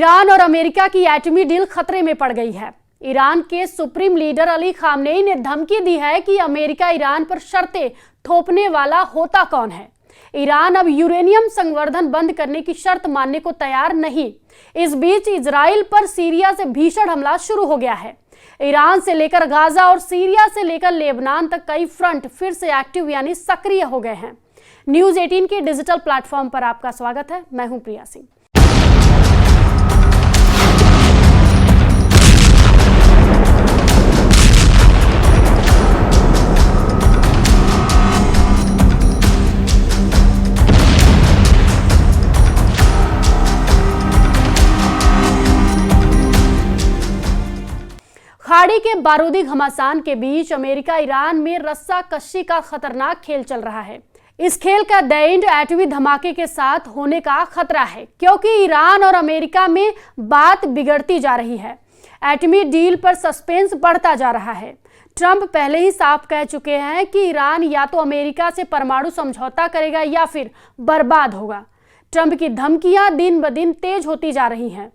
Iran और America की एटमी deal खतरे में पड़ गई है। ईरान के सुप्रीम लीडर अली खामनेई ने धमकी दी है कि अमेरिका ईरान पर शर्तें थोपने वाला होता कौन है। ईरान अब यूरेनियम संवर्धन बंद करने की शर्त मानने को तैयार नहीं। इस बीच इजराइल पर सीरिया से भीषण हमला शुरू हो गया है। ईरान से लेकर गाजा और सीरिया से लेकर लेबनान तक कई फ्रंट फिर से एक्टिव यानी सक्रिय हो गए हैं। न्यूज 18 के डिजिटल प्लेटफॉर्म पर आपका स्वागत है। मैं हूं प्रिया सिंह। खाड़ी के बारूदी घमासान के बीच अमेरिका ईरान में रस्सा कशी का खतरनाक खेल चल रहा है। इस खेल का द एंड एटमी धमाके के साथ होने का खतरा है, क्योंकि ईरान और अमेरिका में बात बिगड़ती जा रही है। एटमी डील पर सस्पेंस बढ़ता जा रहा है। ट्रंप पहले ही साफ कह चुके हैं कि ईरान या तो अमेरिका से परमाणु समझौता करेगा या फिर बर्बाद होगा। ट्रंप की धमकियां दिन ब दिन तेज होती जा रही हैं।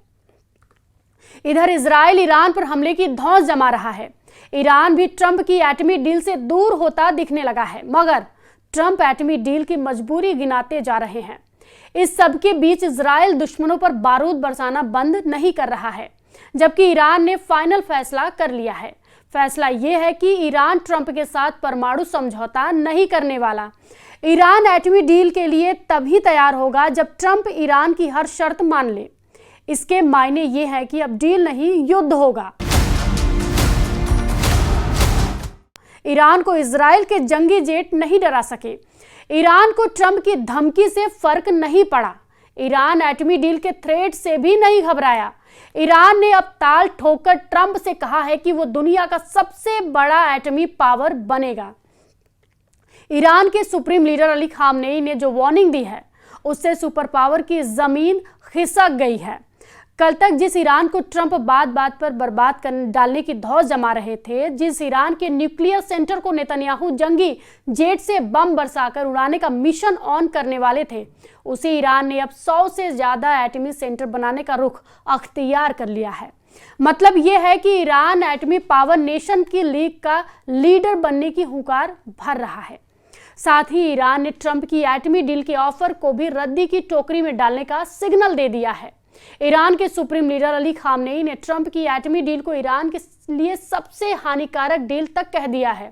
इधर इजराइल ईरान पर हमले की धौंस जमा रहा है। ईरान भी ट्रंप की एटमी डील से दूर होता दिखने लगा है, मगर ट्रंप एटमी डील की मजबूरी गिनाते जा रहे हैं। इस सब के बीच इजराइल दुश्मनों पर बारूद बरसाना बंद नहीं कर रहा है, जबकि ईरान ने फाइनल फैसला कर लिया है। फैसला यह है कि ईरान ट्रंप के साथ परमाणु समझौता नहीं करने वाला। ईरान एटमी डील के लिए तभी तैयार होगा जब ट्रंप ईरान की हर शर्त मान ले। इसके मायने ये है कि अब डील नहीं, युद्ध होगा। ईरान को इजराइल के जंगी जेट नहीं डरा सके। ईरान को ट्रंप की धमकी से फर्क नहीं पड़ा। ईरान एटमी डील के थ्रेट से भी नहीं घबराया। ईरान ने अब ताल ठोककर ट्रंप से कहा है कि वो दुनिया का सबसे बड़ा एटमी पावर बनेगा। ईरान के सुप्रीम लीडर अली खामनेई ने जो वार्निंग दी है, उससे सुपर पावर की जमीन खिसक गई है। कल तक जिस ईरान को ट्रंप बात बात पर बर्बाद डालने की धौंस जमा रहे थे, जिस ईरान के न्यूक्लियर सेंटर को नेतन्याहू जंगी जेट से बम बरसाकर उड़ाने का मिशन ऑन करने वाले थे, उसी ईरान ने अब 100 से ज्यादा एटमी सेंटर बनाने का रुख अख्तियार कर लिया है। मतलब यह है कि ईरान एटमी पावर नेशन की लीग का लीडर बनने की हुंकार भर रहा है। साथ ही ईरान ने ट्रंप की एटमी डील के ऑफर को भी रद्दी की टोकरी में डालने का सिग्नल दे दिया है। ईरान के सुप्रीम लीडर अली खामनेई ने ट्रंप की एटमी डील को ईरान के लिए सबसे हानिकारक डील तक कह दिया है।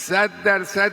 100%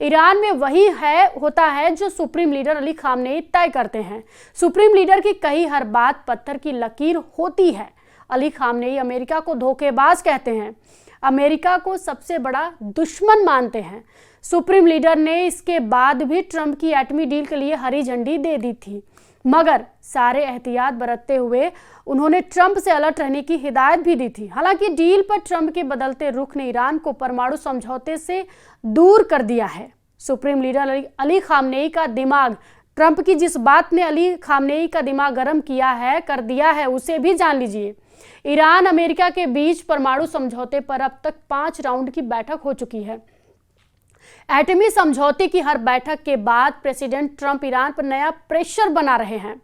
ईरान में वही होता है जो सुप्रीम लीडर अली खामनेई तय करते हैं। सुप्रीम लीडर की कही हर बात पत्थर की लकीर होती है। अली खामनेई अमेरिका को धोखेबाज कहते हैं, अमेरिका को सबसे बड़ा दुश्मन मानते हैं। सुप्रीम लीडर ने इसके बाद भी ट्रंप की एटमी डील के लिए हरी झंडी दे दी थी, मगर सारे एहतियात बरतते हुए उन्होंने ट्रंप से अलर्ट रहने की हिदायत भी दी थी। हालांकि डील पर ट्रंप के बदलते रुख ने ईरान को परमाणु समझौते से दूर कर दिया है। सुप्रीम लीडर अली खामनेई का दिमाग, ट्रंप की जिस बात ने अली खामनेई का दिमाग गर्म कर दिया है, उसे भी जान लीजिए। ईरान अमेरिका के बीच परमाणु समझौते पर अब तक 5 राउंड की बैठक हो चुकी है। एटमी समझौते की हर बैठक के बाद प्रेसिडेंट ट्रंप ईरान पर नया प्रेशर बना रहे हैं।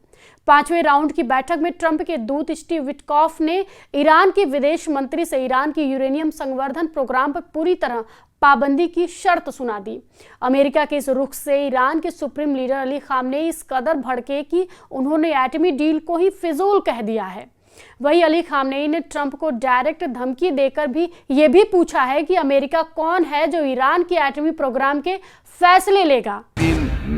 5वें राउंड की बैठक में ट्रंप के दूत स्टीव विटकॉफ ने ईरान के विदेश मंत्री से ईरान की यूरेनियम संवर्धन प्रोग्राम पर पूरी तरह पाबंदी की शर्त सुना दी। अमेरिका के इस रुख से ईरान के सुप्रीम लीडर अली खामनेई इस कदर भड़के कि उन्होंने एटमी डील को ही फिजूल कह दिया है। वही अली खामनेई ने ट्रंप को डायरेक्ट धमकी देकर भी ये भी पूछा है कि अमेरिका कौन है जो ईरान के एटमी प्रोग्राम के फैसले लेगा।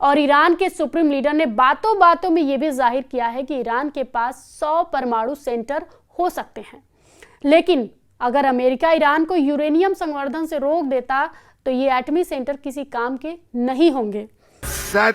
और ईरान के सुप्रीम लीडर ने बातों बातों में यह भी जाहिर किया है कि ईरान के पास 100 परमाणु सेंटर हो सकते हैं, लेकिन अगर अमेरिका ईरान को यूरेनियम संवर्धन से रोक देता तो ये एटमी सेंटर किसी काम के नहीं होंगे। 100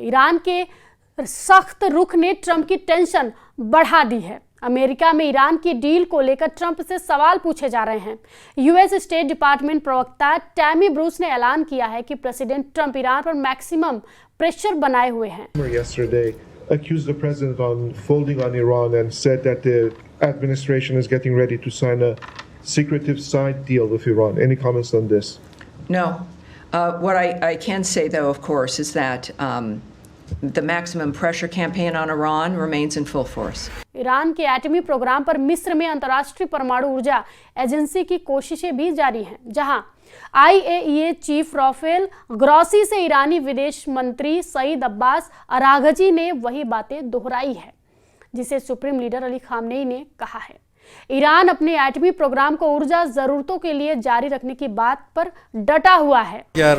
ईरान के सख्त रुख ने ट्रंप की टेंशन बढ़ा दी है। अमेरिका में ईरान की डील को लेकर ट्रंप से सवाल पूछे जा रहे हैं। यूएस स्टेट डिपार्टमेंट प्रवक्ता टैमी ब्रूस ने ऐलान किया है कि प्रेसिडेंट ट्रंप ईरान पर मैक्सिमम प्रेशर बनाए हुए हैं। Yesterday accused the president on folding on Iran and said that the administration is getting ready to sign a secretive side deal with Iran. Any comments on this? No. What I can say, though, of course, is that the maximum pressure campaign on Iran remains in full force. Iran के एटमी programme पर मिस्र में अंतर्राष्ट्रीय परमाणु ऊर्जा agency की कोशिशें भी जारी हैं, जहां IAEA चीफ राफेल ग्रॉसी से ईरानी विदेश मंत्री सईद अब्बास अरागची ने वही बातें दोहराई है जिसे सुप्रीम लीडर अली खामनेई ने कहा है। ईरान अपने एटमी प्रोग्राम को ऊर्जा जरूरतों के लिए जारी रखने की बात पर डटा हुआ है। अगर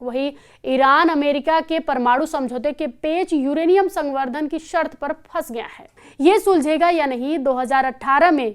वही ईरान अमेरिका के परमाणु समझौते के पेच यूरेनियम संवर्धन की शर्त पर फंस गया है। ये सुलझेगा या नहीं? 2018 में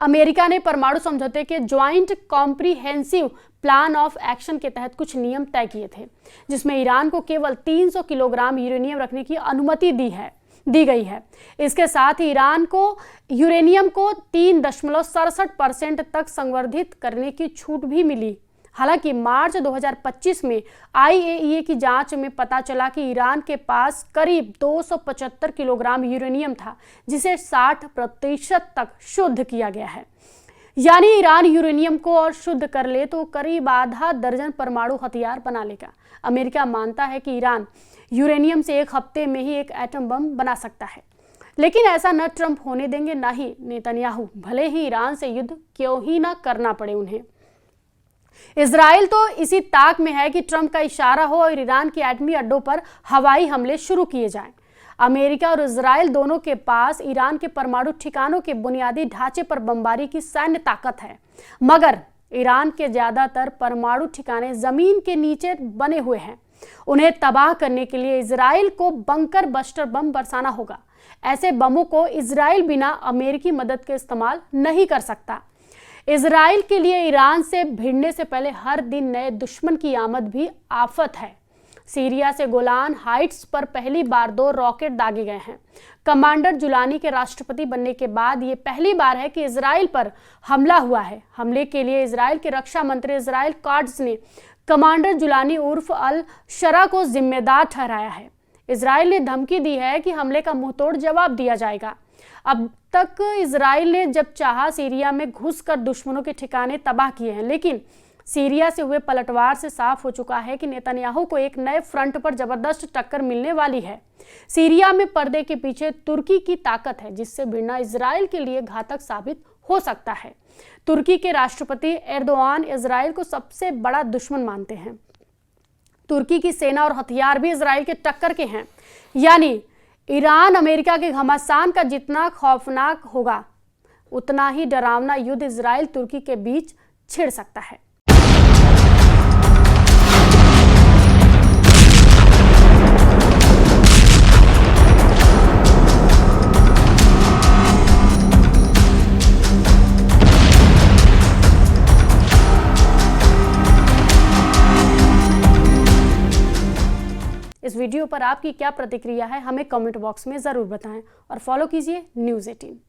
अमेरिका ने परमाणु समझौते के joint comprehensive plan of action के तहत कुछ नियम तय किए थे, जिसमें ईरान को केवल 300 किलोग्राम यूरेनियम रखने की अनुमति दी गई है। इसके साथ ही ईरान को यूरेनियम को 3.67% तक संवर्धित करने की छूट भी मिली। हालांकि मार्च 2025 में IAEA की जांच में पता चला कि ईरान के पास करीब 275 किलोग्राम यूरेनियम था, जिसे 60% तक शुद्ध किया गया है। यानी ईरान यूरेनियम को और शुद्ध कर ले तो करीब आधा दर्जन परमाणु हथियार बना लेगा। अमेरिका मानता है कि ईरान यूरेनियम से एक हफ्ते में ही एक एटम बम बना सकता है, लेकिन ऐसा न ट्रंप होने देंगे न ही नेतन्याहू, भले ही ईरान से युद्ध क्यों ही ना करना पड़े उन्हें। इजराइल तो इसी ताक में है कि ट्रंप का इशारा हो और ईरान के एटमी अड्डों पर हवाई हमले शुरू किए जाएं। अमेरिका और इजराइल दोनों के पास ईरान के परमाणु ठिकानों के बुनियादी ढांचे पर बमबारी की सैन्य ताकत है, मगर ईरान के ज्यादातर परमाणु ठिकाने जमीन के नीचे बने हुए हैं। उन्हें तबाह करने के लिए इजराइल को बंकर बस्टर बम बरसाना होगा। ऐसे बमों को इजराइल बिना अमेरिकी मदद के इस्तेमाल नहीं कर सकता। इजराइल के लिए ईरान से भिड़ने से पहले हर दिन नए दुश्मन की आमद भी आफत है। सीरिया से गोलान हाइट्स पर पहली बार 2 रॉकेट दागे गए हैं। कमांडर जुलानी के राष्ट्रपति बनने के बाद ये पहली बार है कि इजराइल पर हमला हुआ है। हमले के लिए इजराइल के रक्षा मंत्री इजराइल काट्ज ने कमांडर जुलानी उर्फ अल शरा को जिम्मेदार ठहराया है। इजराइल ने धमकी दी है कि हमले का मुंहतोड़ जवाब दिया जाएगा। अब तक इजराइल ने जब चाहा सीरिया में घुसकर दुश्मनों के ठिकाने तबाह किए हैं, लेकिन सीरिया से हुए पलटवार से साफ हो चुका है कि नेतन्याहू को एक नए फ्रंट पर जबरदस्त टक्कर मिलने वाली है। सीरिया में पर्दे के पीछे तुर्की की ताकत है, जिससे भिड़ना इजराइल के लिए घातक साबित हो सकता है। तुर्की के राष्ट्रपति एर्दोआन इजराइल को सबसे बड़ा दुश्मन मानते हैं। तुर्की की सेना और हथियार भी इजराइल के टक्कर के हैं। यानी ईरान अमेरिका के घमासान का जितना खौफनाक होगा, उतना ही डरावना युद्ध इजराइल तुर्की के बीच छिड़ सकता है। इस वीडियो पर आपकी क्या प्रतिक्रिया है, हमें कमेंट बॉक्स में ज़रूर बताएं और फॉलो कीजिए न्यूज़ 18।